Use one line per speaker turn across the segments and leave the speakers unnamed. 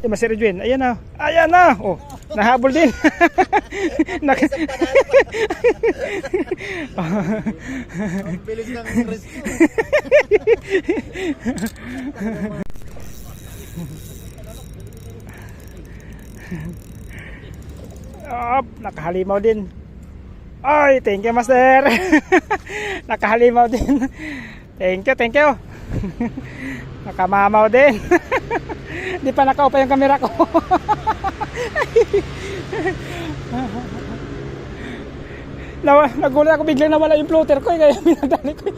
Master Edwin, ayan na. Ayan na. Oh, nahabol din.
Ang bilis ng rescue.
Nakahalimaw din. Ay, thank you, Master. Nakahalimaw din. Thank you. Nakamamaw din. Di pa nakaupa yung camera ko. Nagulat ako, biglang nawala yung floater ko, kaya minadali ko.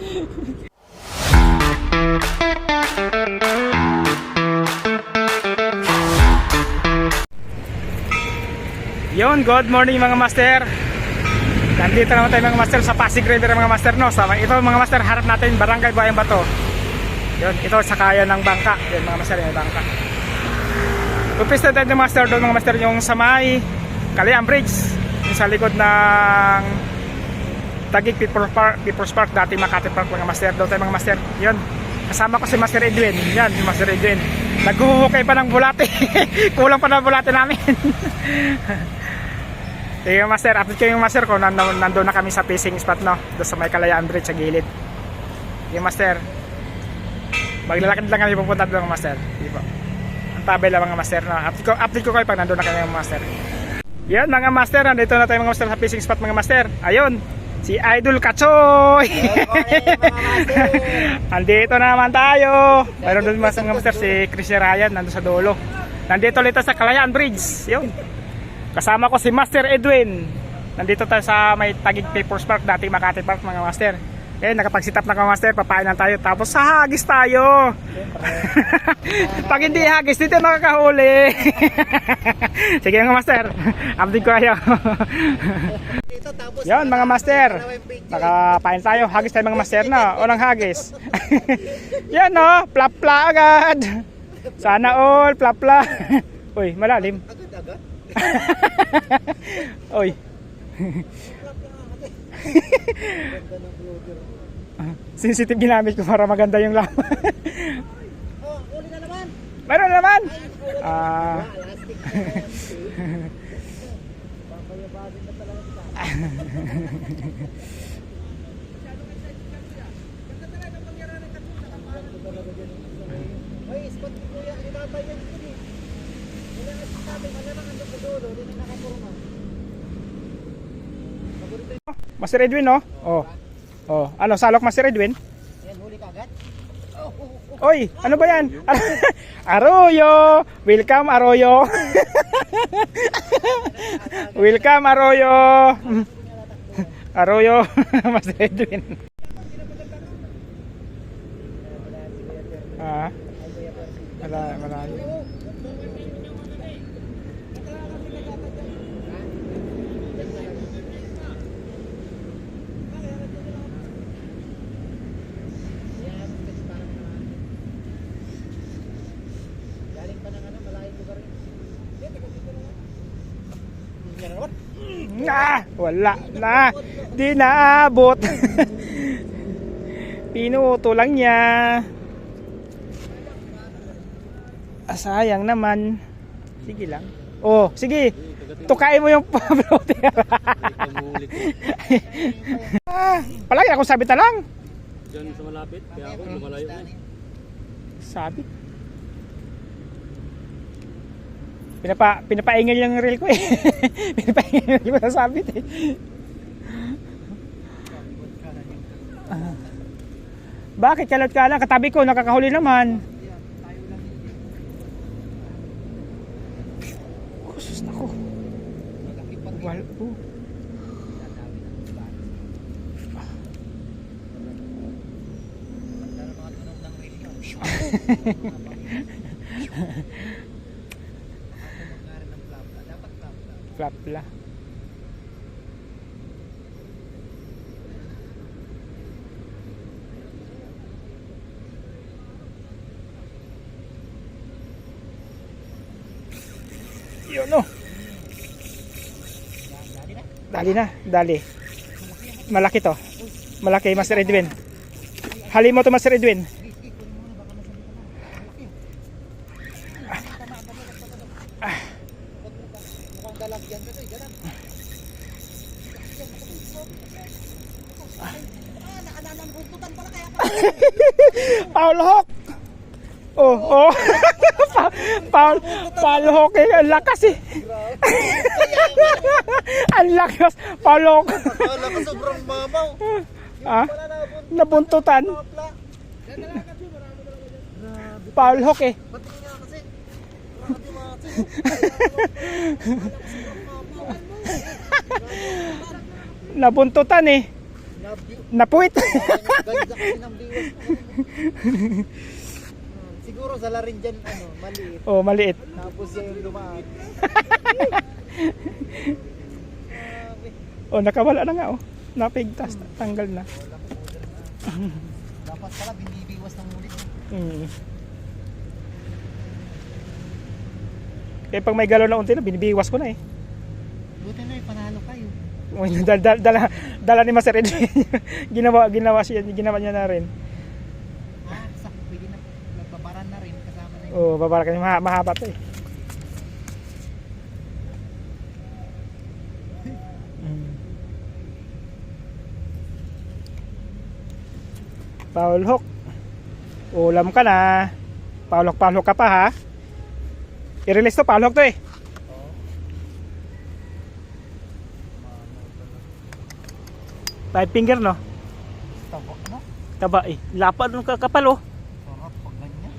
Yon, good morning mga master. Nandito naman tayo mga master sa Pasig River mga master, no. Ito mga master, harap natin Barangay Bayang Bato. Yun, ito sakayan ng bangka. Yun mga master, yung bangka. Pupista tayo mga master doon mga master, yung sa may Kalayaan Bridge, yung sa likod ng Taguig People's Park, dati Makati Park mga master. Doon tayo mga master. Yun, kasama ko si Master Edwin. Yan, si Master Edwin. Naghuhukay pa ng bulate. Kulang pa na bulate namin. Sige master, update kayo yung master ko. Nandun na kami sa fishing spot, no, doon sa may Kalayaan Bridge sa gilid. Yung master, maglalakad lang kami pupunta doon mga master. Sige po, ang tabay lang mga master, no? Update ko kayo pag nandun na kami mga master. Yan mga master, nandito na tayo mga master sa fishing spot mga master. Ayun, si Idol Kachoy. Andito na naman tayo. Mayroon doon mga master, si Chris Ryan nandun sa dulo. Nandito ulit sa Kalayaan Bridge. Yun, kasama ko si Master Edwin. Nandito tayo sa may Taguig People's Park, dati Makati Park mga master. Eh, nakapag-sit-up na mga master, papainan tayo. Tapos sa hagis tayo. Pag hindi hagis, dito nakakahuli. Sige mga master, update ko kayo. Yan mga master, nakapain tayo. Hagis tayo mga master na. Unang hagis. Yan no, plapla agad. Sana all, plapla. Uy, malalim. Oy. Sensitive ginamit ko para maganda yung laman.
Oh, huli na naman.
Meron na naman.
Ay, spot ko kuya, inatay yan dito eh. Wala na sa sabi, wala na ang dulo, hindi na nakapurma.
Master Edwin, no? Oh. Oh, ano, salok Master Edwin?
Yan, huli ka agad?
Oy, ano ba yan? Arroyo! Welcome Arroyo! Welcome Arroyo! Arroyo, Master Edwin. Malayo. Wala na. Di naabot. Pinuto lang niya. Sayang naman. Sige lang. Oh, sige. Tukain mo yung floater. Palagi ako sabit na lang.
Diyan sa malapit, kaya ako lumalayo na.
Sabit. Pinapaingal yung reel ko eh. Pinapaingal yung reel ko na sabit eh. Bakit kalot ka lang? Katabi ko, nakakahuli naman. Sus na ko. Wala po. Flapla. Yun no. Dali. Malaki to. Malaki, Master Edwin. Hali mo to, Master Edwin.
Mukhang dalag yan kasi, dalag. Nakananambututan pala kaya pa.
Paul Hawk. Oh, oh. Paul Hawk eh. Ang lakas eh. Ang lakas. Paul Hawk.
Wala ka sobrang mamaw.
Ah,
Wala na
nabuntutan.
Grabe.
Paul Hawk eh.
Ba't nga kasi? Grabe mga kasi.
Nabuntutan eh. Napuwit.
Ganda kasi ng biwas. Siguro sa larin dyan, maliit.
Oh, maliit.
Tapos yung lumaan.
Oh, nakawala na nga oh. Napigtas, tanggal na.
Dapat pala binibiwas ng ulit.
Mm. Eh pag may galaw na unti na, binibiwas ko na eh.
Buti na panalo kayo.
Oh, dala ni Master Edwin. ginawa niya na rin.
Pwede na. Nagbabaran na rin. Kasama na yun.
Oh, babara kasi mahaba to eh. Paul Hawk. Ulam ka na. Paul Hawk ka pa ha. I-release to, Paul Hawk to eh. Five finger no?
Tabak na.
Taba eh. Lapad ng kakapal oh.
Sarap pag ganyan.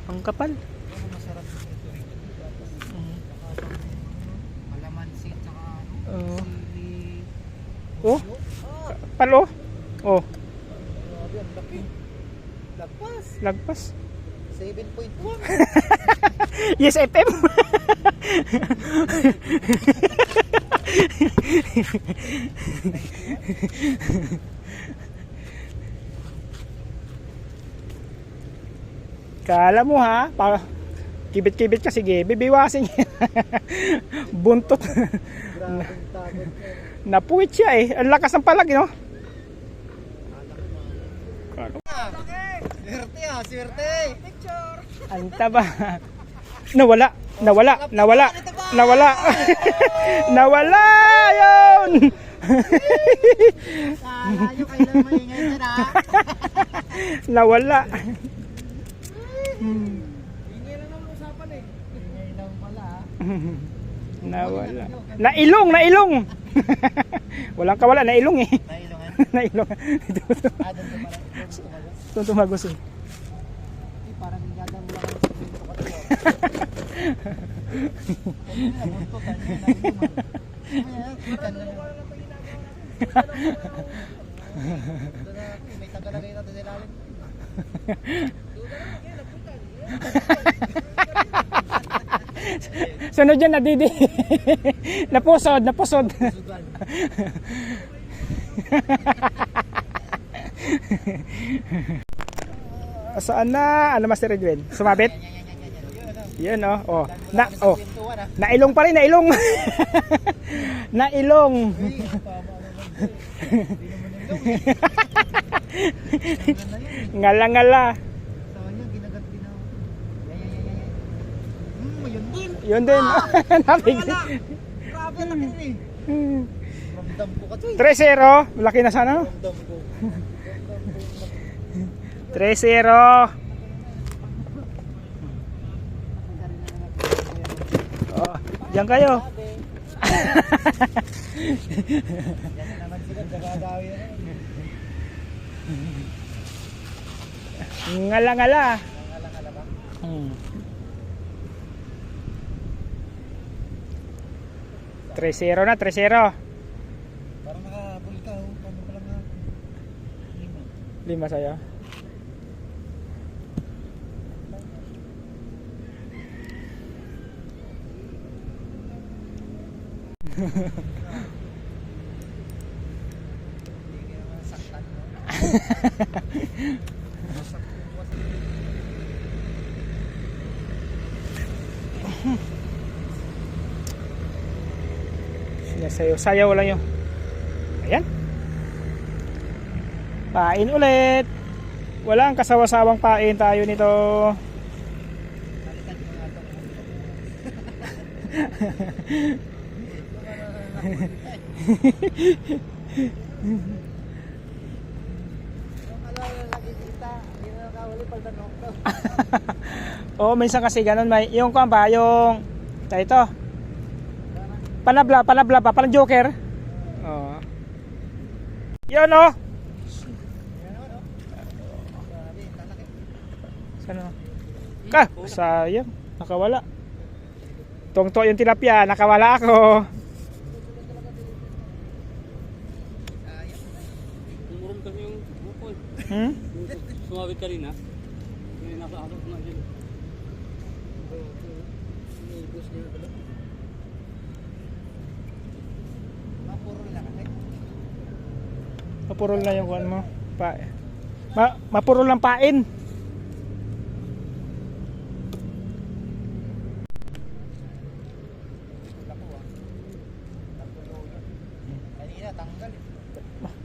Ang kapal.
Ano masarap ito rin. Malamansi at saka
Oh.
sili.
Oh. Kapal oh. Oh.
Grabe, ang laki. Lagpas.
Lagpas.
7.1.
Yes, FM. Kala mo ha, kibit-kibit ka, sige, bibiwasin niya. Buntot.
Grabing takot.
Napuwit siya eh. Ang lakas ng palag, no?
Swerte ah, swerte.
Ang taba. Nawala. Nawala. Nawala yun.
Kala nyo kayo lang maingay dyan ah.
Nawala.
Ingay lang ang usapan eh. Ingay lang pala ah.
Nawala. Nailong. Walang kawala, nailong eh.
Nailungan.
Nailong.
Doon ka pala.
Ito tumagos eh.
Parang gagawin mo lang ang sabihin ko kasi. Nabuntutan niya, nailuman. Kita na lang. May tagalagay natin sa ilalim.
Sunod yan, nadidi. Napusod. Saan na? Ano Master Edwin? Sumabit? Yan oh. Nailong pa rin, nailong. Nailong. Ngala.
Sawa niya, ginagat din ako. Yun din.
Yun din. Napig.
Grabe, laki rin eh. Ramdam ko kasi.
3-0. Malaki na sana.
Ramdam ko.
3-0. Oh, diyan kayo.
Yan naman sila, gagagawi yan.
Ngala.
Ngala ba?
Hmm. 3-0 na, 3-0.
Parang nakahabol ka, oh. Paano pa lang nga?
5 sa'yo.
Hindi ka naman saktan mo.
Sayaw lang yun. Ayan. Pain ulit. Walang kasawa-sawang pain tayo nito.
Balikan ko nga ito. Yung alala lagi kita, hindi na nakawali pag tanong ko.
Oo, minsan kasi ganun may yung kuan ba, yung ito. Panabla pa, parang Joker. Oo. Yan oh. Sana. Sayang, nakawala. Tungto yung tilapia, nakawala ako.
Umuron kasi yung bukoy.
Hmm?
Sumabit ka rin ha? Yung nasa akin na dyan.
Mapuro lang kasi.
Mapurol na yung kuan mo. Mapurol lang pain.
Kanina tanggal.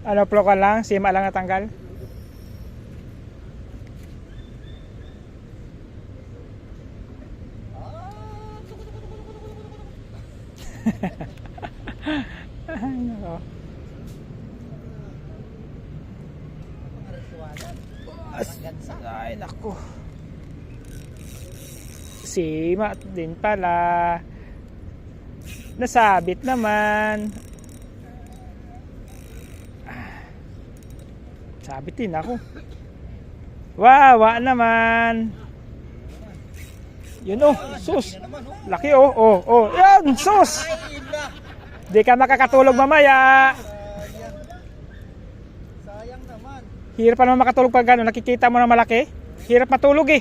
Ano pro ka lang, sima lang natanggal. Ay, nako. Ay, nako. Sima din pala. Nasabit naman. Sabit din ako. Wawa naman. Yun oh, sus. Laki oh, oh, oh. Yan, sus. Di ka makakatulog mamaya.
Sayang naman.
Hirap pa naman makatulog pag gano'n. Nakikita mo na malaki. Hirap matulog eh.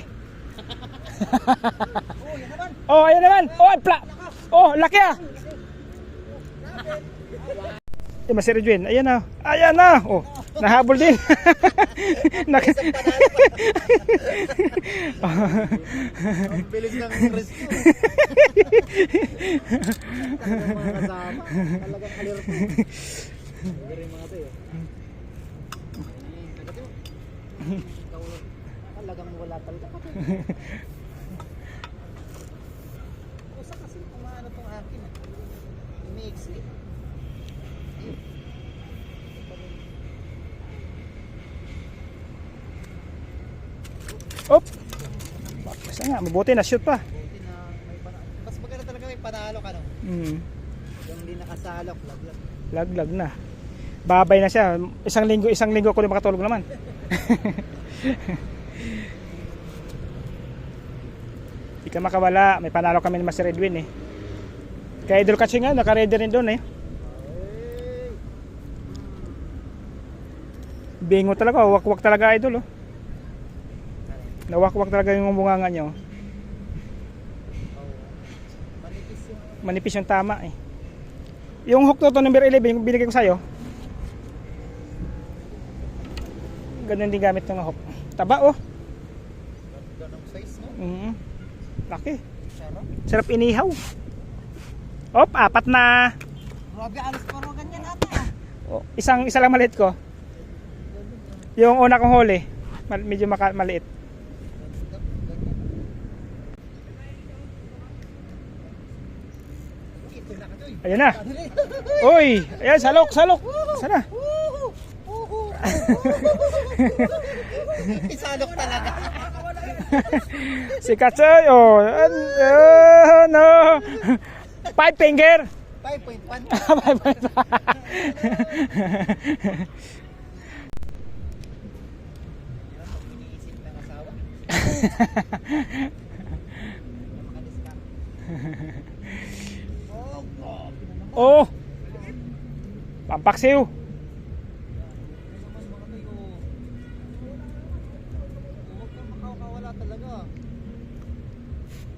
Oh, ayan naman. Oh, oh, laki ah. Masir Edwin, ayan na. Ayan na. Oh, nahabol din.
Ang bilis ng rescue. Talagang mga kasama. Talagang alerto. Galing mga to eh. Talagang wala talaga. Kusa kasi kumaano tong akin. Mix eh.
Op. Basta nga, mabuti na shoot pa.
Buti na may panalo. Mas maganda talaga may panalo ka no.
Mm.
Yung hindi nakasalok, laglag.
Laglag na. Babay na siya. Isang linggo ako din makatulog naman. Di ka makawala. May panalo kami ni Master Edwin eh. Kaya Idol Katsi nga, naka-ready rin doon eh. Bingo talaga, wak-wak talaga Idol oh. Nawak-wak talaga yung bunganga nyo.
Manipis yung
Manipis yung tama eh. Yung hook to number 11, yung binigay ko sa'yo. Ganun din gamit ng hook. Taba oh.
ganong size no.
Laki.
Sarap.
Sarap inihaw. Op, 4 na.
Grabe, alis pa rin ganyan ata.
Oh, isa lang maliit ko. Yung una kong huli, medyo maliit. Ayan na. Uy, ayan, salok. Sana.
Isalok talaga.
Si Katsoy, oh. No. 5 finger.
5.1. Iniisip ng asawa.
Oh. Pampaksiw.
Huwag kang makakawala talaga.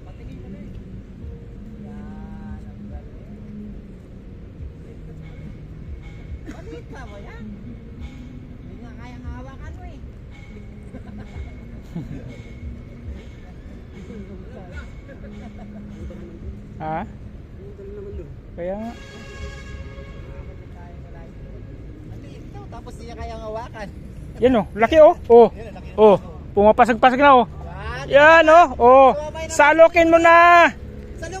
Patingin ka na eh. Yan, ang galing. Maliit na mo yan. Hindi nga kayang hawakan mo eh.
Ha? Kaya nga.
Maliit daw, tapos hindi niya kayang hawakan.
Yan oh, laki oh. Oh. Oh, pumapasag-pasag na oh. Yan oh. Oh. Salokin mo na.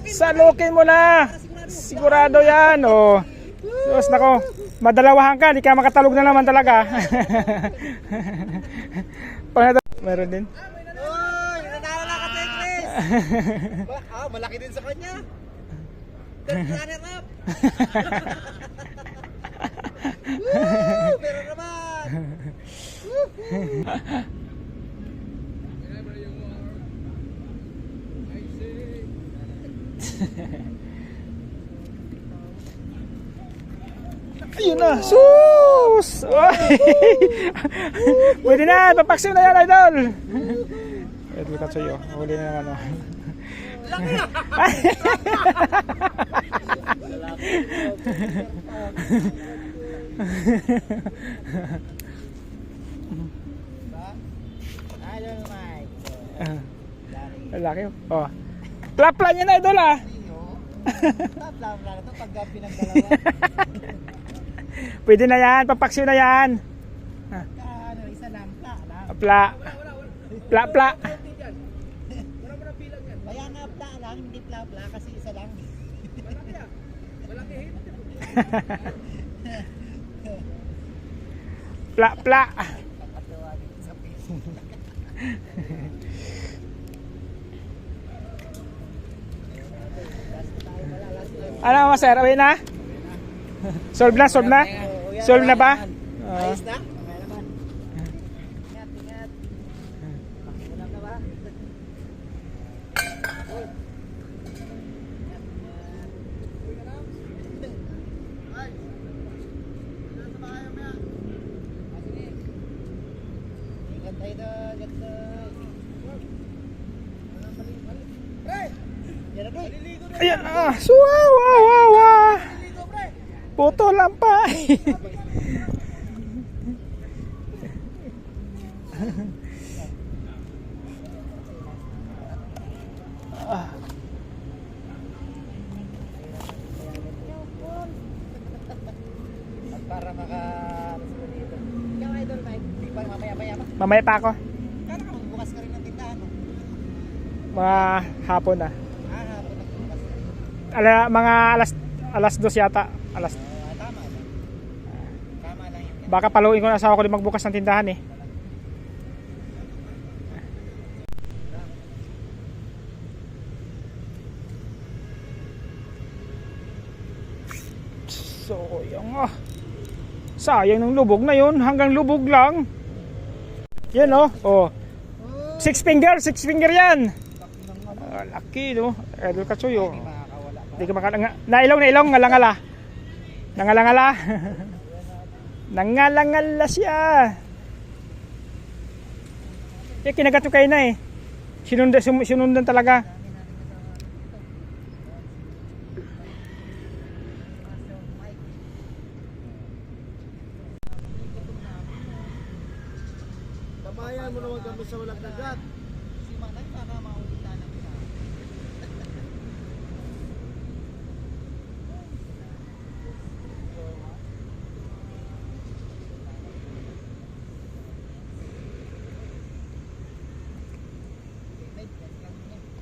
Salukin mo na. Sigurado yan. Oh. Sus, nako. Madalawahan ka. Di ka makatalog na naman talaga. Meron din.
Oy, nanalo na ka, Tekles. Malaki din sa kanya. Runner up. Woo! Pero naman.
Ayun na. Sus! Oy! Pwede na. Papaksiw na yan, idol. Idol ka sa'yo. Huli na naman. Oh.
Idol Mike.
Laki. Oh. Plapla niya na, idol ah.
Tapla na ito pag pinagdalawa.
Pwede na yan. Papaksiw na yan.
Ano, isa lang.
Pla. Pla, pla.
Kaya nga pla lang, hindi pla kasi isa lang.
Pla, pla. Ano mo, sir? Away na? Solve na, solve na? Solve na ba?
Ayos na? Okay naman. Ingat, ingat. Makiulam na ba? Ingat tayo doon, ingat doon. Yan na doon.
Ayan ah. Wow, wow, wow, wow. Puto lang pa.
Para maka dito. Ikaw, Idol Mike, di pa mamaya-maya pa.
Mamaya pa ako.
Kaya ka magbukas ka rin ng tindahan, no?
Mga hapon na.
Hapon na bukas.
Mga alas 2 yata.
Tama lang. Tama lang yun.
Baka paluin ko na asawa ko din magbukas ng tindahan eh. Sayang ng lubog na yun. Hanggang lubog lang. Yan oh. Oh. Six finger yan. Laki no. Idol Katsoy oh. Hindi ka makalanga. Nailong, ngalangala. Nangalangala. Nangalangala siya. Kinagat ko kayo na eh. Sinundan talaga.
Tamayan mo naman kami sa walang dagat. Si Manay para maulitan ng isa.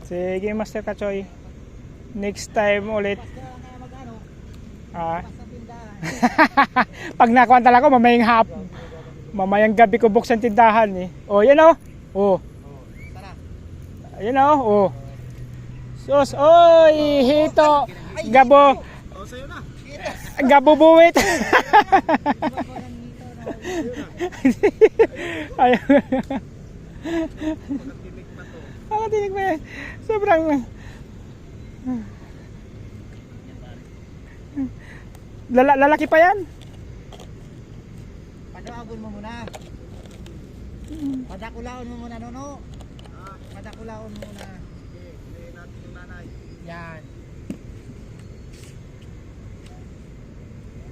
Sige Master Katsoy. Next time ulit. Pag nakuha talaga mamayang gabi ko buksan tindahan eh. Oh, yan oh. Oh. Ayan oh. Oh. Sus, oy, hito. Gabo.
Oh, sa'yo na.
Gabo buwit. Ayun. Ako tinig mo eh. Sobrang lalaki pa yan.
Padakulaan mo muna. Padakulaon mo muna, Nono. Padakulaon mo muna. Okay, hindi natin yung nanay. Yan.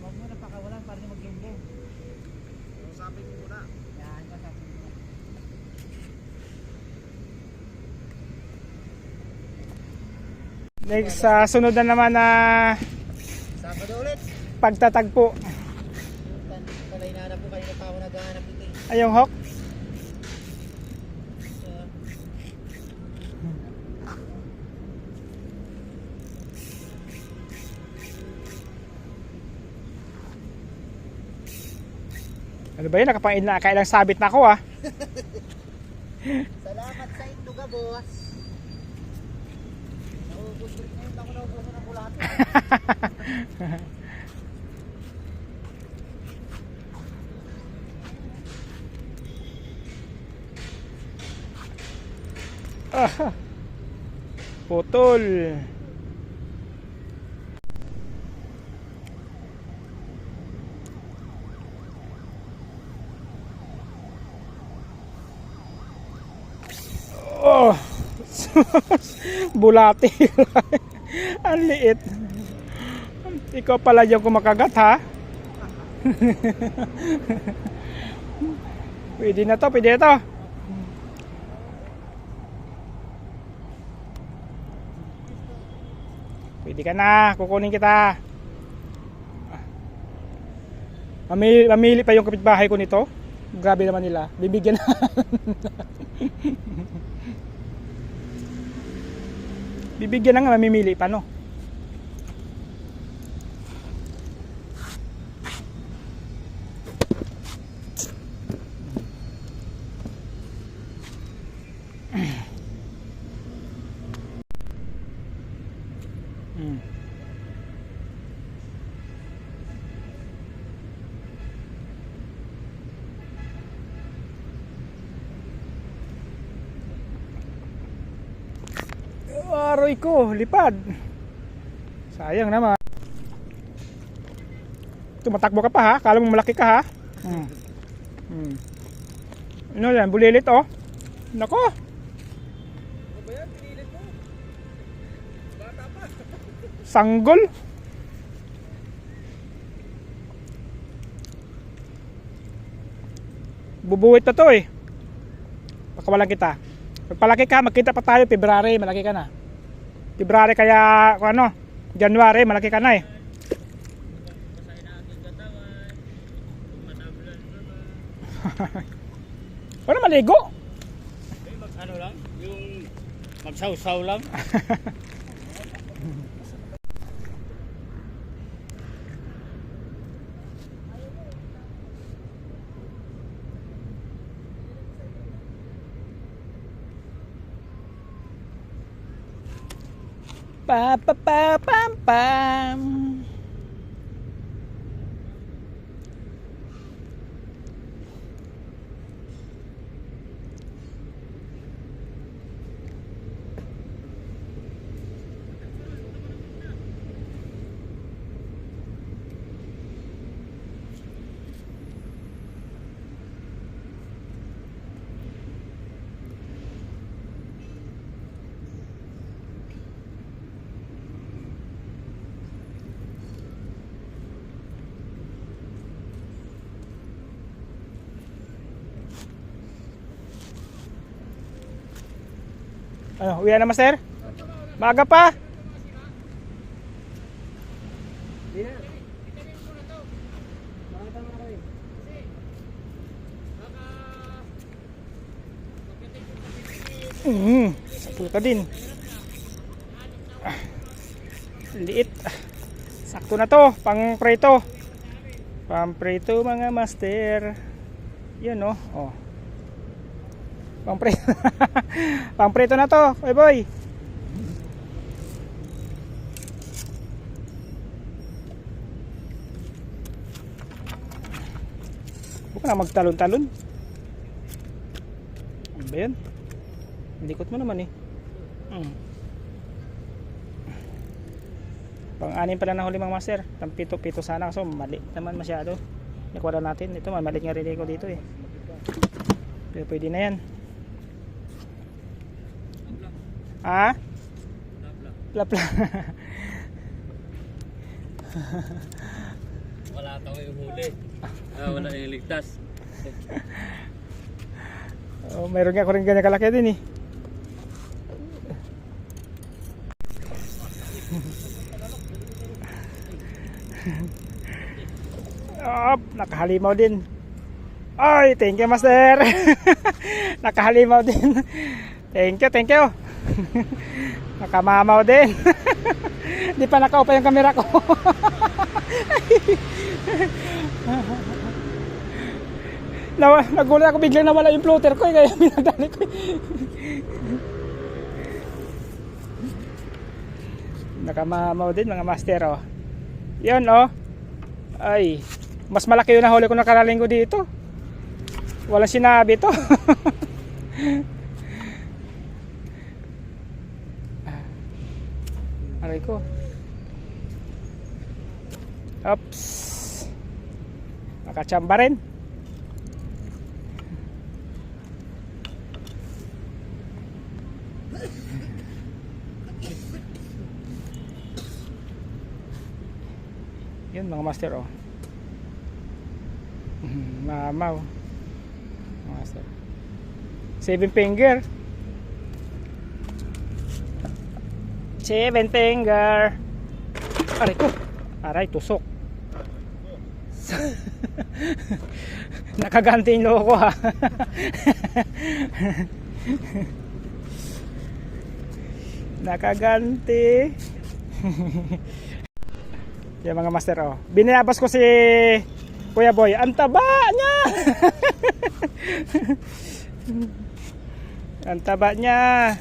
Huwag mo na pakawalan para mag-lumbong. Usapin mo muna. Yan, usapin mo muna.
Next, sunod na naman na
Sabado ulit.
pagtatagpo.
Pala hinahanap ko kanina pa ako naghahanap dito eh.
Ayong hawk. Ano ba yun? Nakailang sabit na ako ah.
Salamat sa itloga, boss. Naubos rin ngayon ako naubusan ng bulate.
Ah, putol. Oh. Bulati. Ang liit. Ikaw pala yung kumakagat ha. Pwede na to, pwede na to. Pwede ka na, kukunin kita. Mamili pa yung kapitbahay ko nito. Grabe naman nila. Bibigyan na. Bibigyan na nga, mamimili pa no. Aroy ko, lipad. Sayang naman. Tumatakbo ka pa ha, kala mo malaki ka ha. Ano yan, bulilit oh. Nako.
Ano ba yan? Pinilit mo? Bata pa.
Sanggol. Bubuwit na to eh. Pakawalan kita. Pagpalaki ka, magkita pa tayo February, malaki ka na. February kaya ano, January, malaki ka na eh. Wala maligo.
Ano lang, yung magsaw-saw lang.
Pa pa pa pam pam. Ano, uwi na master? Maaga pa?
Hindi na. Makita mo na kami.
Sakto ka din. Liit. Sakto na to, pang preto. Pang preto mga master. Yan oh. Oh. Pang preto. Pang preto na to, boy boy. Huwag na magtalon-talon. Ano ba yan? Likot mo naman eh. Pang-anim pala na huli mga master. Pang-pito-pito sana. So mali naman masyado. Nakuha natin. Ito mali nga rin ko dito eh. Pero pwede na yan. Ha? Plap-plap.
Wala tayong huli. Wala yung ligtas.
Oh, mayroon nga ako rin ganyan kalaki din eh. Nakahalimaw din. Ay, thank you master. Nakahalimaw din. Thank you. Nakamamaw din. Di pa nakaupa yung camera ko. Nagulat ako biglang nawala yung floater ko, kaya pinadali ko. Nakamamaw din mga master, oh. Yun, oh. Ay, mas malaki yung nahuli ko na karalinggo dito. Walang sinabi to. Aray ko. Oops. Nakachamba rin. Yun mga master, oh. Mamaw. Mga master. 7 finger. 7 finger. Aray ko. Aray, tusok. Nakaganti yung loko, ha. Nakaganti. Yan mga master, oh. Binayabas ko si Kuya Boy. Ang taba niya. Ang taba niya.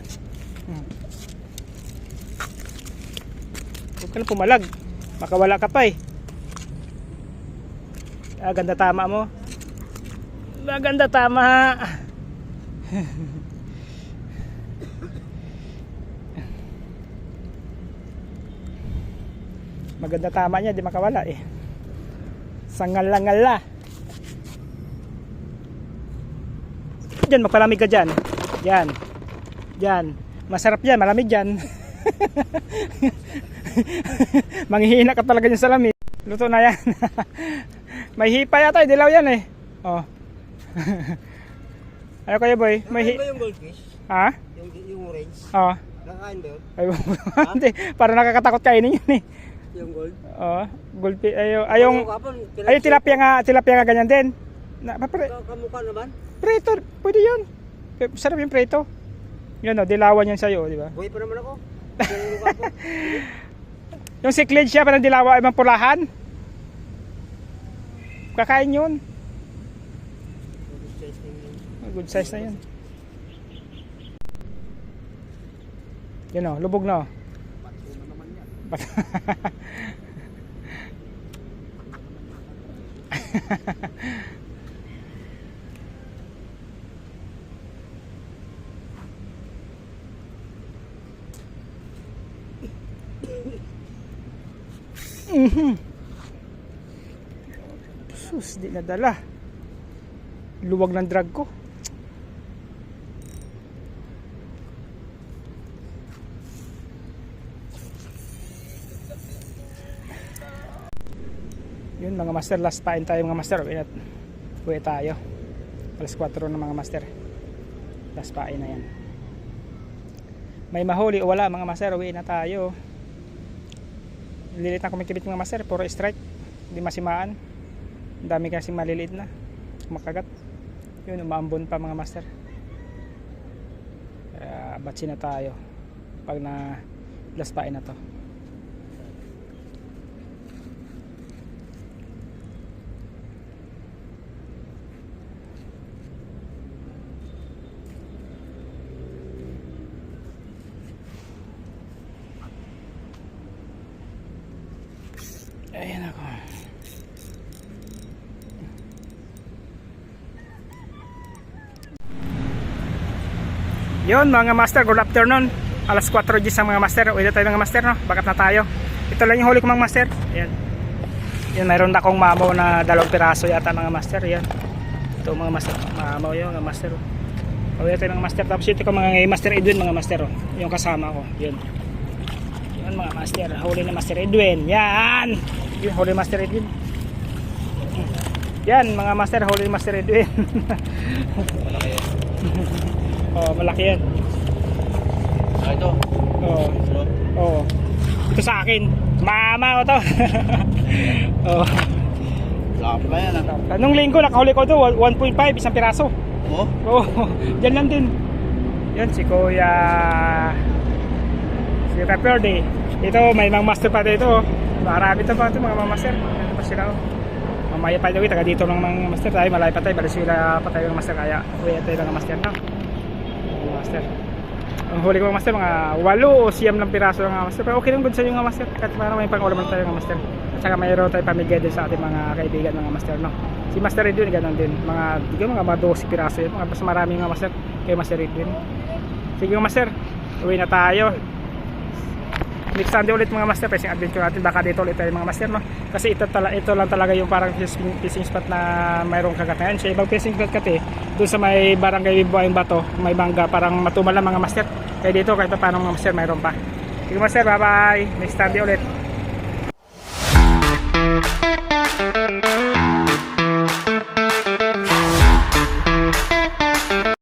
Huwag ka na pumalag. Makawala ka pa, eh. Ah, ganda tama mo. Maganda tama. Maganda tama niya, di makawala, eh. Sangal-langala. Diyan, magpalamig ka dyan. Diyan. Diyan. Masarap yan, malamig dyan. Manghihina ka talaga dyan sa lamig. Luto na yan. May hipa yata, dilaw yan, eh. Oh. Ano kayo, boy? May
Nakain ba yung goldfish?
Ha?
Yung orange?
Oh.
Nakain ba yun?
Ay, hindi. Parang nakakatakot kainin yun, eh.
Yung gold?
Oh, gulpi ayong
Kapon,
ay tilapia nga ganyan din. Na
kamukha naman?
preto, pwede 'yun. Sarap yung preto. Yun, oh, dilawan yan sa iyo, di ba?
Buhay pa naman ako.
Yung cichlid siya parang dilawa ay mampulahan. Kakain 'yun. Good size na 'yun. Yun, oh, lubog na. Oh. Sus, di nadala. Luwag ng drag ko. Yun mga master, last pain tayo mga master. Uwi tayo. Alas 4 na mga master. Last pain na yan. May mahuli o wala mga master, uwi na tayo. Lilit na kumikibit mga master, puro strike. Hindi masimaan. Ang dami kasing maliliit na makagat. Yun, umaambon pa mga master. Batsi na tayo pag na last pain na to. Ayan ako. Yun mga master, good afternoon. Alas 4 Gs ang mga master. Uwi na tayo mga master, no? Bakat na tayo. Ito lang yung huli ko mga master. Ayan. Yan, mayroon na akong mamaw na 2 piraso yata mga master. Yan. Ito mga master. Mamaw yun mga master. Uwi na tayo mga master. Tapos ito ko mga Master Edwin mga master. Yung kasama ko. Yun. Yun mga master. Huli na Master Edwin. Yan. Yun, huli Master Edwin. Yan mga master, huli Master Edwin.
Malaki yan.
Oh, malaki yan.
Ah, ito.
Oh.
So,
Oh. Ito sa akin. Mama ko to. Oh.
laki pa yan ah.
Nung linggo nakahuli ko to 1.5 isang piraso.
Oh?
Oh, diyan lang din. Yan si Kuya si Raperde. Ito may mga master pa dito. Marami to pa ito mga master. Ano pa sila oh. Mga Maya pa tayo, taga dito lang mga master tayo, malayo pa tayo, Valenzuela pa tayo mga master, kaya uwi tayo lang mga master, no? Mga master. Ang huli ko mga master, mga 8 o 9 lang piraso lang mga master, pero okay lang good sa inyo mga master, kahit parang may pang-ulaman tayo mga master. At saka mayroon tayo pamigay din sa ating mga kaibigan mga master, no? Si Master Edwin, ganun din, mga 12 piraso yun, mga mas marami mga master, kay Master Edwin. Sige mga master, uwi na tayo. Next Sunday ulit mga master, fishing adventure natin, baka dito ulit tayo mga master, no? Kasi ito lang talaga yung parang fishing spot na mayroong kagatayan. Sa ibang fishing spot kasi doon sa may barangay Buayang Bato, may bangga, parang matumal lang mga master. Kaya dito kahit paano mga master mayroon pa. Sige master, bye bye, next Sunday ulit.